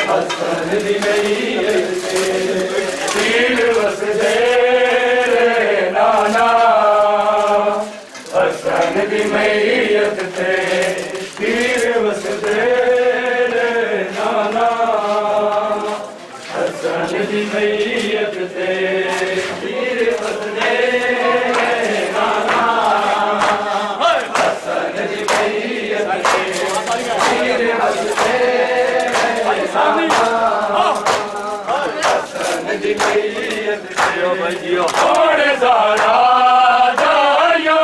हसन दी मैयत ते पीर वसदे नाना हसन दी मैयत ते पीर वसदे नाना हसन दी मैयत ते पीर वसदे नाना हसन दी मैयत ते पीर वसदे हसन दी मैयत ते और ज़ारा जाया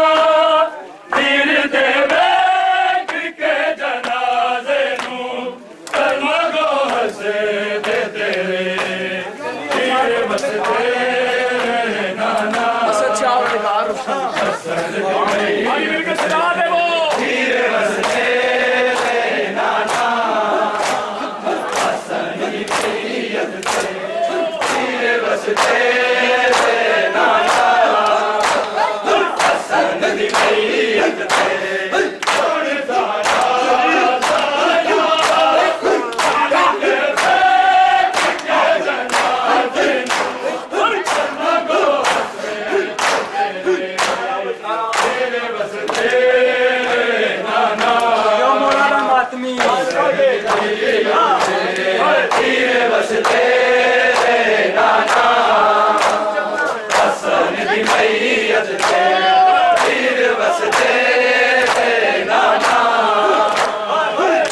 पीर दे बैठ के जनाजे नू कलमा गो हसे दे तेरे पीर वसदे नाना हसन दी मैयत ते पीर वसदे नाना हसन दी मैयत ते पीर वसदे नाना हसन दी मैयत ते और ज़ारा जाया पीर दे बैठ के जनाजे नू कलमा गो हसे दे तेरे पीर वसदे नाना पीर वसदे नाना हसन दी मैयत ते पीर वसदे नाना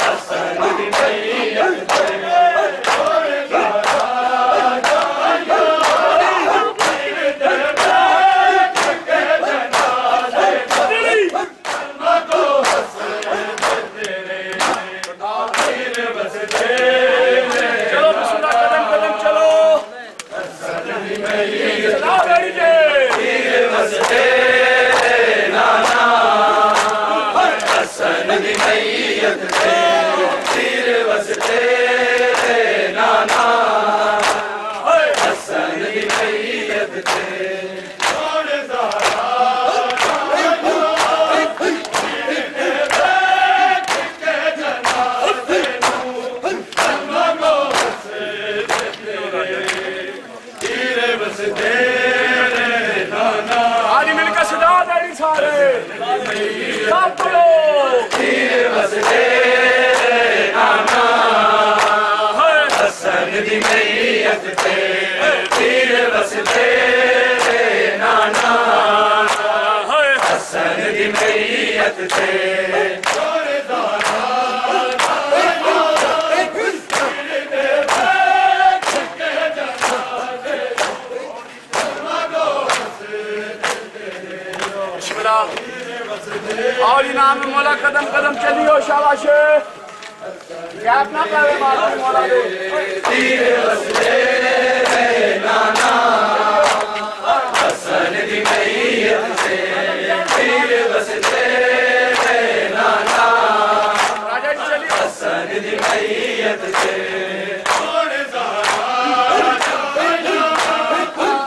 हसन दी मैयत ते और ज़ारा जाया पीर दे बैठ के जनाजे नू कलमा गो हसे दे तेरे पीर वसदे चलो बिस्मिल्लाह कदम कदम चलो हसन दी मैयत चला गाड़ी जे पीर वसदे नाना हसन दी मैयत ते पीर वसदे नाना हसन दी मैयत ते और ज़ारा जाया पीर दे बैठ के जनाजे नू कलमा गो हसे दे तेरे पीर वसदे नाना आदि मिलकर सदा देनी सारे सब बोलो पीर वसदे नाना हसन दी मैयत ते पीर वसदे नाना हसन दी मैयत ते और ज़ारा जाया पीर दे बैठ के जनाजे नू कलमा गो हसे बिस्मिल्लाह और इनाम में मौला कदम कदम चलियो शाबाश गैप ना करे मालूम मौला दे पीर वसदे नाना हसन दी मैयत ते पीर वसदे नाना राजा जी चलियो हसन दी मैयत ते और ज़ारा जाया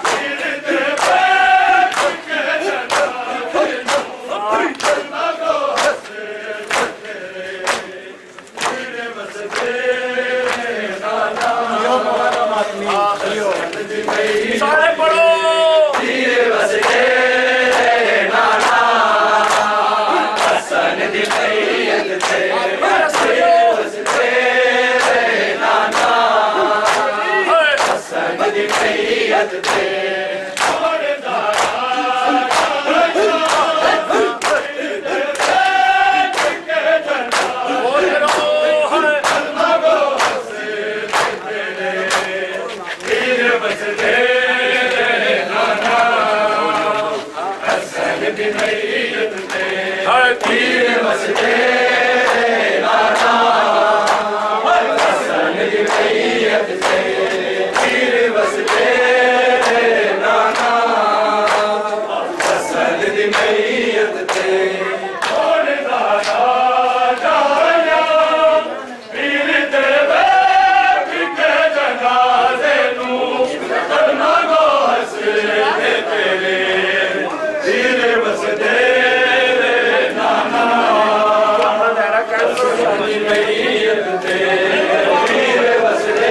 पीर दे बैठ के जनाजे नू कलमा गो हसे दे तेरे पीर वसदे नाना हसन दी मैयत सारे पढ़ो पीर वसदे नाना हसन दी मैयत ते पीर वसदे नाना हसन दी मैयत ते और ज़ारा जाया पीर दे बैठ के जनाजे बोल करो कलमा गो हसे दे तेरे पीर वसदे नाना हसन दी मैयत ते पीर वसदे नाना हसन दी मैयत ते पीर वसदे नाना हसन दी मैयत ते और ज़ारा जाया पीर दे बैठ के जनाजे नू कलमा गो हसे दे तेरे पीर वसदे नाना हसन दी मैयत ते पीर वसदे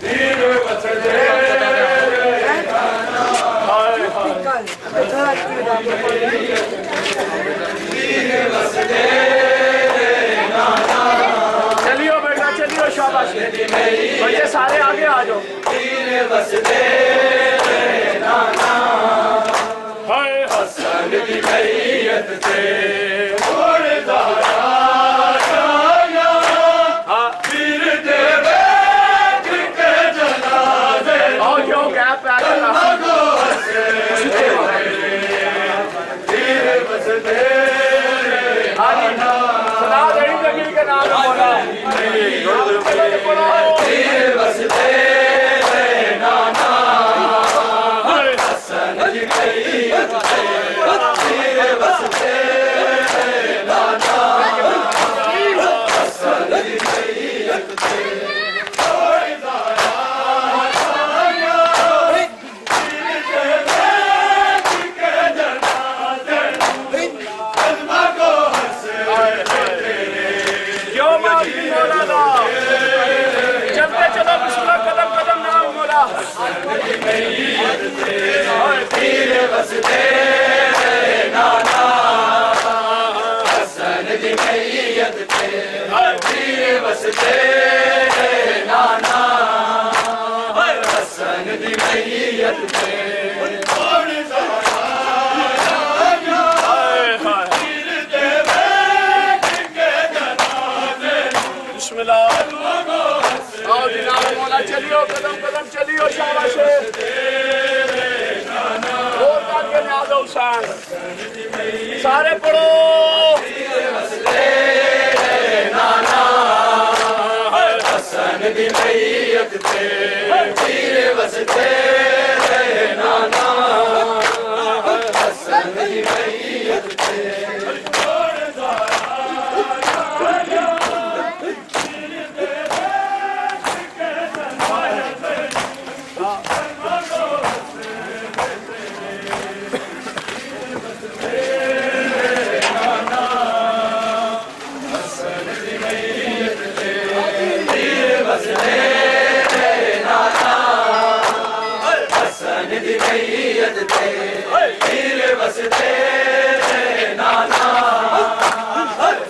तीर मैयत थे छोड़ दाया पीर दे बैठ के जनाजे और जो गैप है पीर बसते सदा देनी जगीर के नाम में बोला पीर बसते नाना हसन जी मैयत थे पीर बसते नाना हसन जी मैयत थे छोड़ दाया पीर दे बैठ के जनाजे कलमा को हंसे जो माफी मौलाना चलते चलो बिस्मिल्लाह कदम कदम नाम मौला पीर बसते नाना हसन जी मैयत थे पीर बसते नाना हसन जी मैयत थे छोड़ दाया पीर दे बैठ के जनाजे बिस्मिल्लाह आओ जनाब मौला चलियो कदम कदम चलियो शाबाश और आगे नाज़ो हुसैन सारे पढ़ो हसन जी मैयत थे पीर बसते नाना हसन जी मैयत थे छोड़ दाया पीर दे बैठ के जनाजे कलमा को हसन जी मैयत थे पीर बसते नाना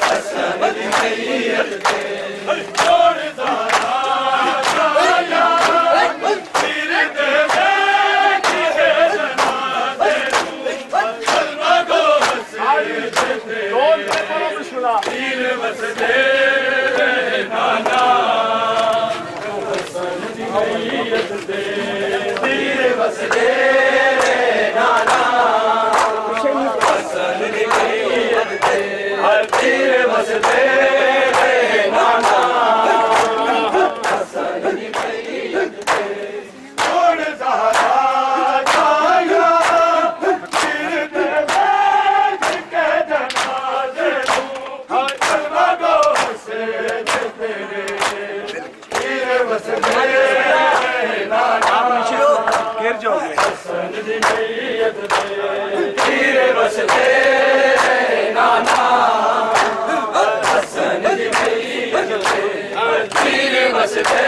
हसन जी मैयत थे छोड़ दाया पीर दे बैठ के जनाजे कलमा को हंसे रोल पे पढ़ो बिस्मिल्लाह पीर बसते नाना हसन जी मैयत थे पीर बसते नाना हसन जी मैयत थे पीर बसते नाना हसन जी मैयत थे छोड़ दाया पीर दे बैठ के जनाजे कलमा को हंसे पीर बसते नाना गिर जाओ हसन जी मैयत थे पीर बसते नाना हसन जी मैयत थे पीर बसते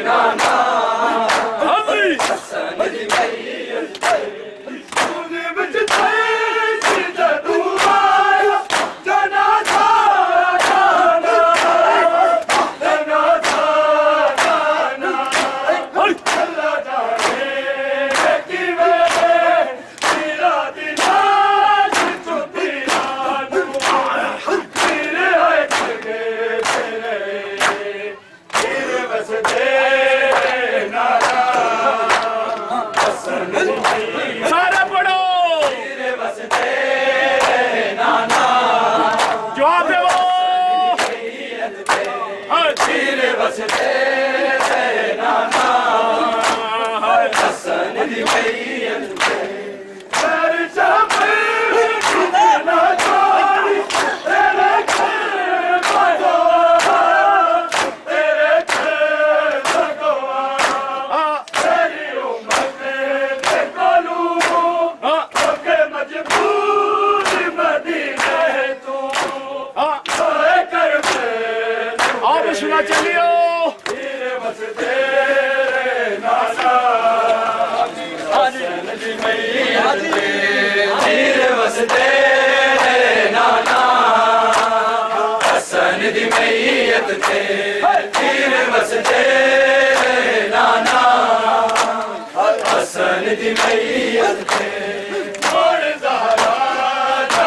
नाना हसन जी मैयत थे सुने बिच थे जदू आया जनाजा जाना जनाजा जाना अल्लाह जाने कि मेरे तेरा दिना छुट्टी आनू तेरे है के तेरे पीर बसते नाना हसन जी मैयत सारे पढ़ो पीर बसते नाना जवाब दो पीर बसते नाना हसन जी मैयत थे घर चपड़ ना छोड़ी तेरे घर भगवा तेरे घर भगवा तेरी उम्मत के कोलू के मजबूर मदीने तू सोए कर आओ बिस्मिल्लाह चलियो पीर बसते नाना हसन जी मैयत थे पीर बसते नाना हसन जी मैयत थे पीर बसते नाना हसन जी मैयत थे छोड़ दाया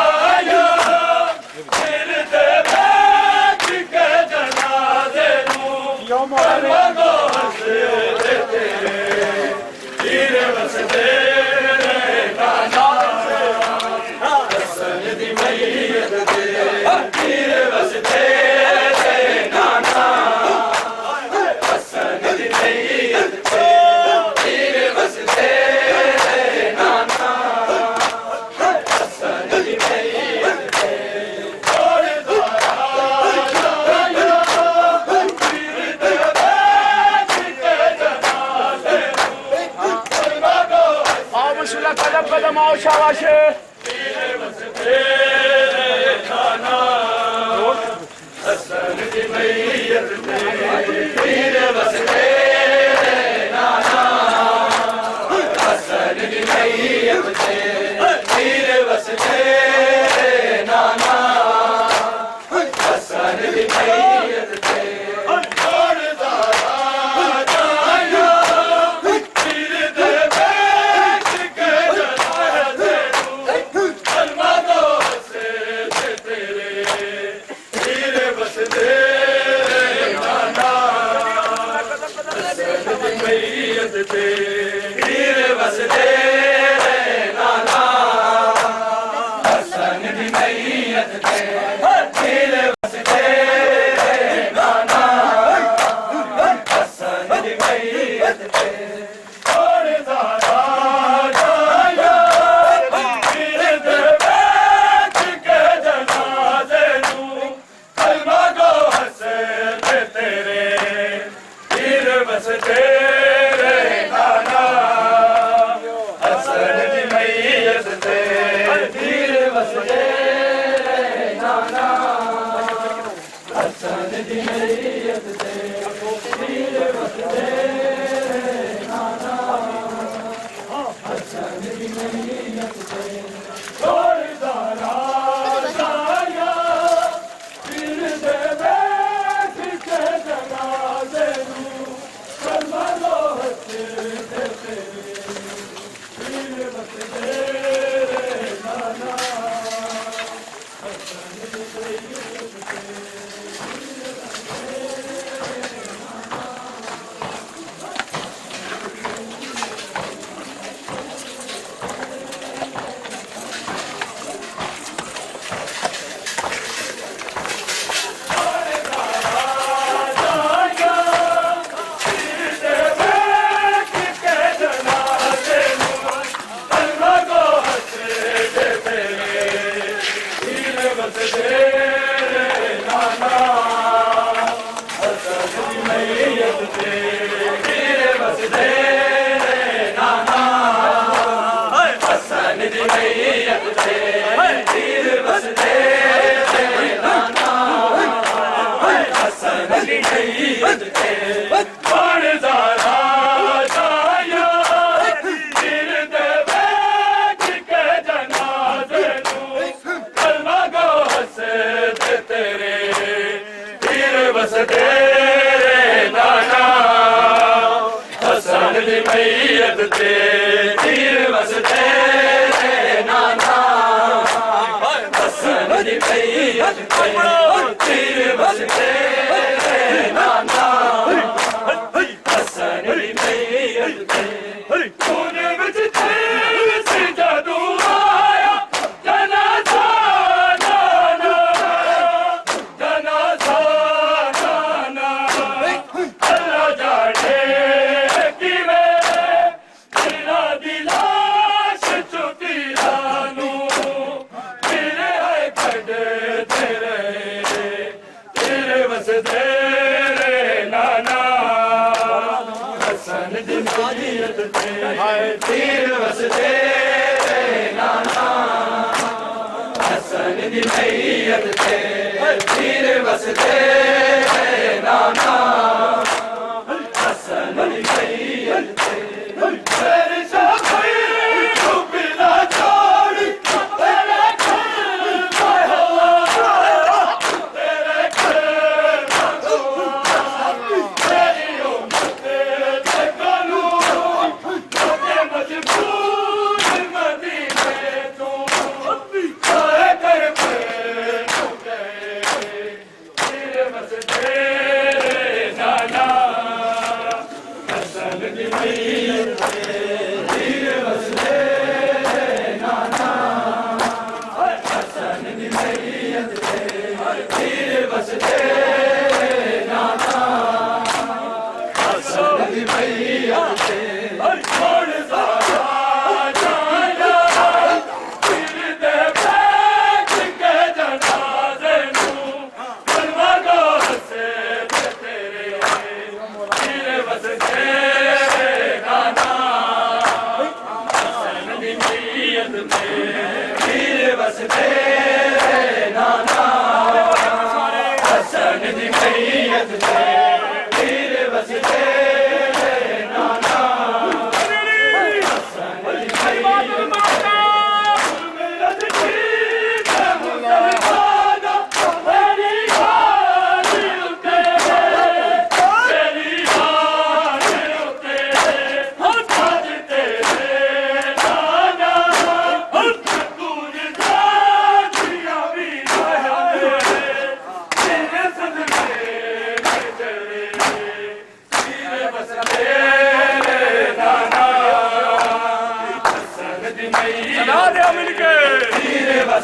वसूला कदम कदम आओ शाबाश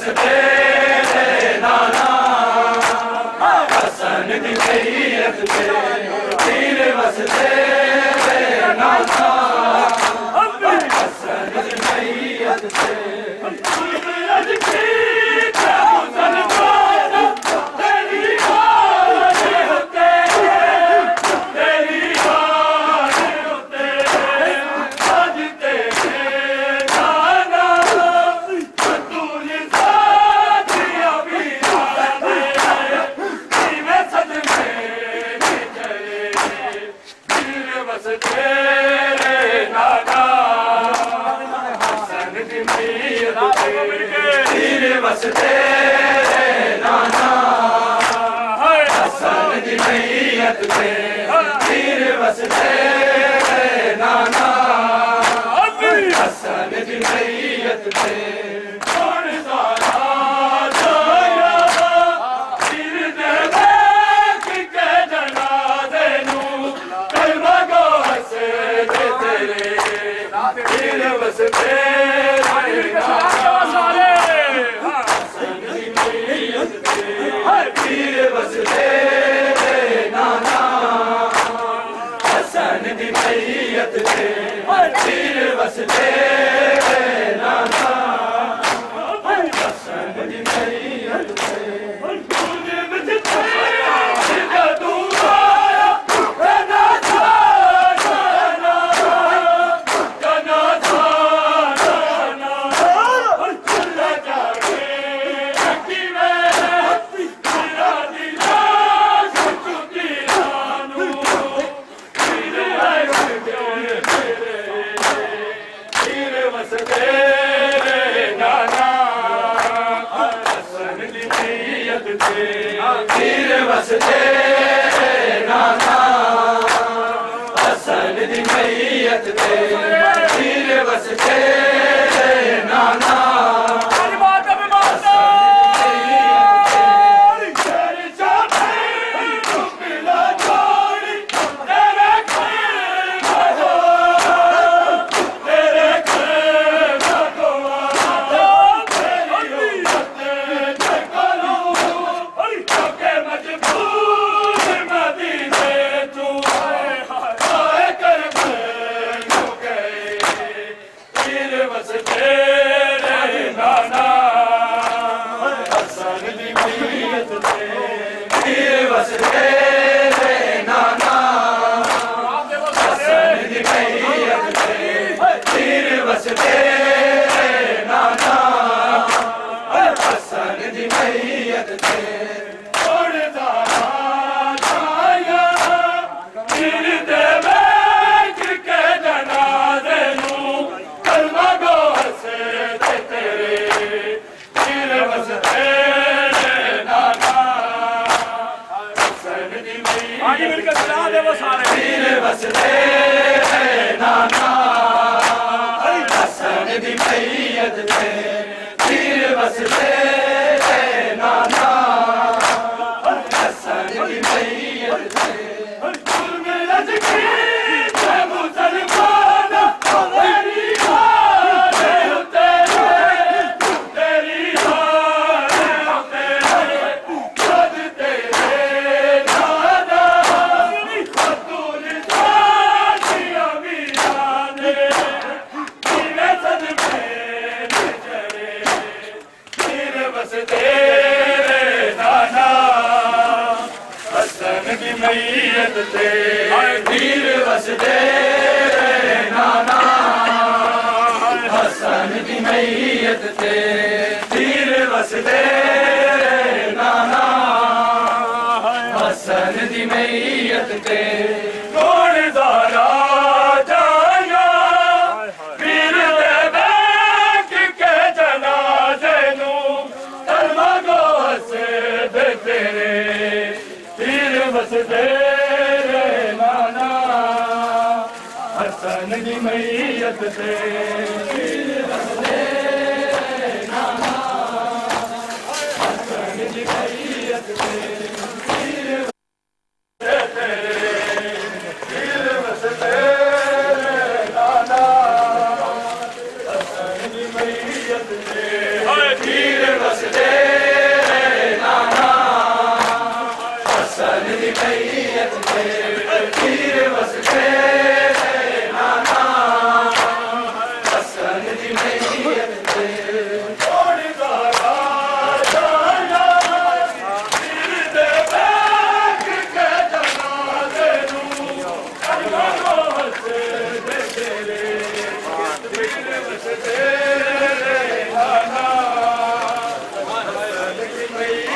तेरे नाना हसन दी मैयत ते पीर बस तेरे नाना हसन दी मैयत ते अज की बस तेरे नाना हसन दी मैयत ते पीर बस तेरे नाना हसन दी मैयत ते कौन सारा जाया पीर दे बैठ के जनाजे नू कलमा गो हसे दे तेरे पीर बस तेरे नाना पीर बस तेरे नाना हसन दी मैयत ते पीर बस तेरे नाना हसन दी मैयत ते तूने मुझे तेरा दूंगा ना था ना ना था ना चला जाके अकी में पीर बस तेरे नाना हसन दी मैयत ते पीर बस तेरे नाना पीर बस तेरे नाना हसन दी मैयत ते पीर बस तेरे नाना हसन दी मैयत ते लज की मुसलमान तेरी हार तेरी हार मैयत ते पीर बस तेरे नाना हसन दी मैयत ते पीर बस तेरे नाना हसन दी मैयत ते कौन दारा जाया पीर दे बैठ के जनाजे नू कलमा गो हसे दे तेरे पीर बस तेरे नाना हसन दी मैयत ते पीर बस तेरे नाना हसन दी मैयत ते पीर बस तेरे नाना हसन दी मैयत ते पीर बस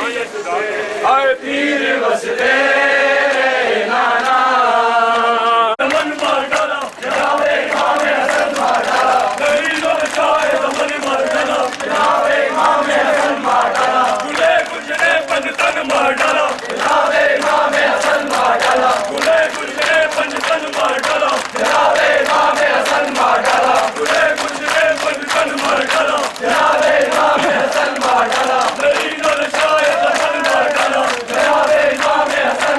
आए पीर वसदे नाना मन मार डाला जनाबे इमाम हसन मार डाला गरीबों में चाहे तो मन मार डाला जनाबे इमाम हसन मार डाला गुले गुजरे पंजतन मार डाला जनाबे इमाम हसन मार डाला गुले गुजरे पंजतन मार डाला जनाबे इमाम हसन मार डाला गुले गुजरे पंजतन मार डाला जनाबे इमाम हसन मार डाला गरीबों में चाहे तो मन मार डाला जनाबे इमाम हसन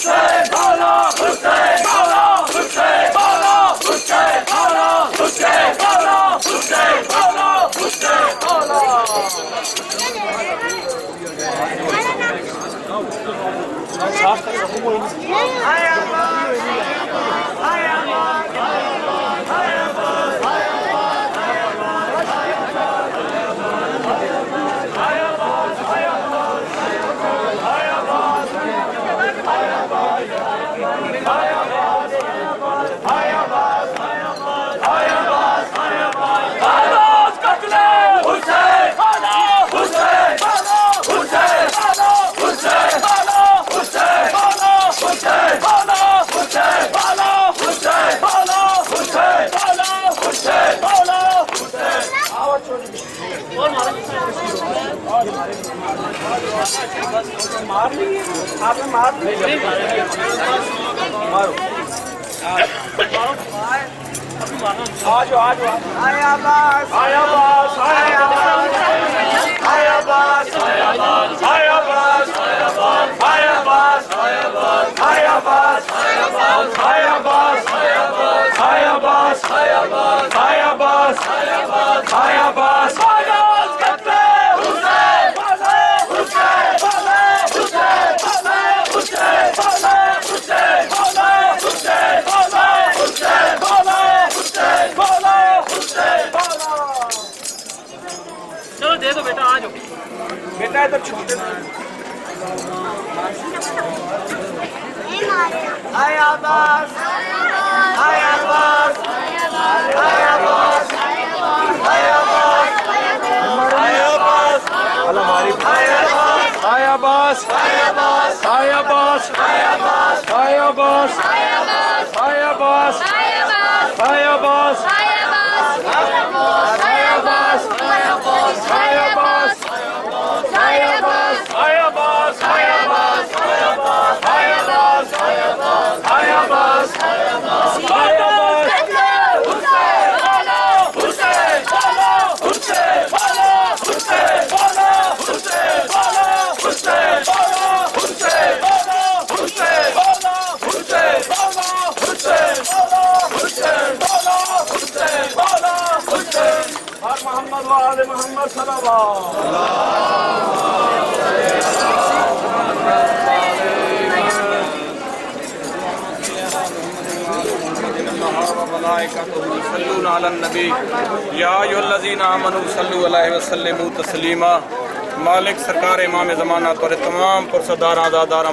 Hussein, आपने मार मारो आज आज आया बस आया बस आया बस आया बस आया बस आया बस आया बस आया बस आया बस आया बस आया बस आया बस आया बस आया बस आया बस चलो दे दो बेटा, आ जाओ बेटा इधर छोटे आया बस आया बस आया बस आया बस आया बस हमारी आया बस आया बस आया बस आया बस आया बस आया बस आया बस आया बस मोहम्मद वाले मोहम्मद सल्लल्लाहु नबी या अय्युहल्लज़ीना आमनू सल्लु अलैहि वसल्लिमू तस्लीमा। मालिक सरकार इमाम ज़माना पर तमाम पुरसदार आज़ादार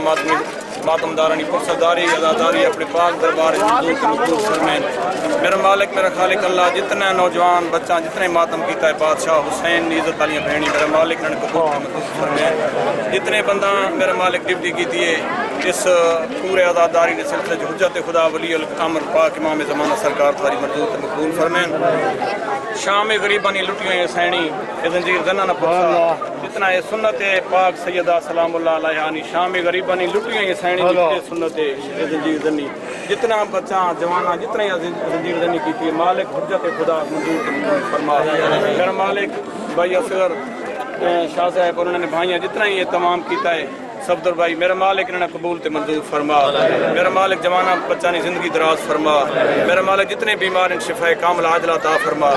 मातमदारानी पुरसदारी अदादारी अपने पाक दरबार फरमाएं। मेरा मालिक मेरा खालिक अल्लाह जितने नौजवान बच्चा जितने मातम किया है बादशाह हुसैन नी इज्जत वाली भेणी मेरा मालिक ने कबूल फरमाएं। जितने बंदा मेरा मालिक ड्यूटी की है इस पूरे आज़ादारी ने सिलसिले हुज्जत खुदा वली अल अमर पाक इमाम ज़माना सरकार थारी मरदूत मकबूल फरमाएं। शाम गरीबानी लुटियाँ सैनी जंजीर जना न पुरसा जितना ये सुन्नत पाक सैयदा सलामुल्लाह अलैहा शाम गरीबानी लुटियाँ सैनी सुन्नत जंजीर जनी जितना बच्चा जवाना जितना जंजीर जनी की थी मालिक हुज्जत खुदा मंजूर फरमा। मेरा मालिक भाई असगर शाह साहब उन्होंने भाइयाँ जितना ही ये तमाम किया है सफदर भाई मेरा मालिक ने कबूल ते मंजूर फरमा। मेरा मालिक जवाना बच्चा ने जिंदगी दराज फरमा। मेरा मालिक जितने बीमार हैं शिफा कामिल आजला ता फरमा।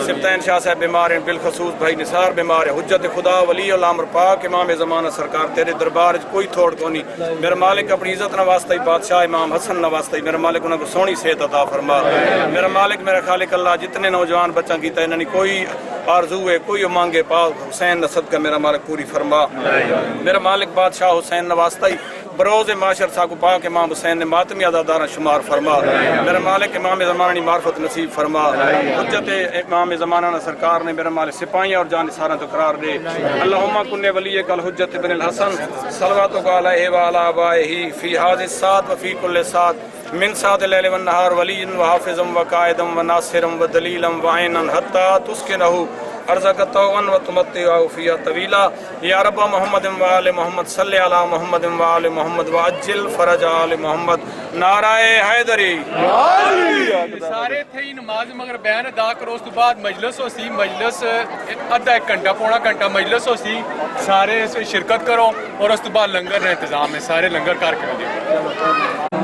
सिफ्तैन शाह साहब बीमार हैं बिलखसूस भाई निसार बीमार है हुज्जत खुदा वली अल अमर पाक इमाम ज़माना सरकार तेरे दरबार कोई थोड़ कोनी। मेरा मालिक अपनी इज्जत न वास्ते बादशाह इमाम हसन न वास्ते मेरा मालिक उन्हें सोहनी सेहत अता फरमा। मेरा मालिक मेरा खालिक अल्लाह जितने नौजवान बच्चा किया इन्होंने कोई आरजू है कोई मांगे पाक हुसैन न सदका मेरा मालिक पूरी फरमा। मेरा मालिक बादशाह हुसैन नवास्ता ही बरोज़ माशर साकू पाक इमाम हुसैन ने मातमी अदादारा शुमार फरमा। मेरा मालिक इमाम ज़माना मार्फत नसीब फरमा। हुज्जत इमाम ज़माना सरकार ने मेरा मालिक सिपाहियाँ और जान सारा तो करार दे। अल्लाहुम्मा कुन्ने वली कल हुज्जत बिन हसन सलवातु अलैहि व अला आबाइही फी हाज़ि सात व फी कुल्लि सात मिन सात लैल व नहार वलीन व हाफिज़म व कायदम व नासिरम व दलीलम व ऐनन हत्ता तुस्किनहु अर्ज़क़तौअन व तुमत्तिअहु फ़ीहा तवीला। या रब मोहम्मद व आले मोहम्मद सल्लि अला मोहम्मद व आले मोहम्मद व अज्जिल फरज आले मोहम्मद। नाराए हैदरी सारे थे नमाज मगर बयान अदा करो उस तो बाद मजलिस हो सी मजलिस अद्धा एक घंटा पौना घंटा मजलिस हो सी सारे शिरकत करो और उस तो बाद लंगर का इंतजाम है सारे लंगर करके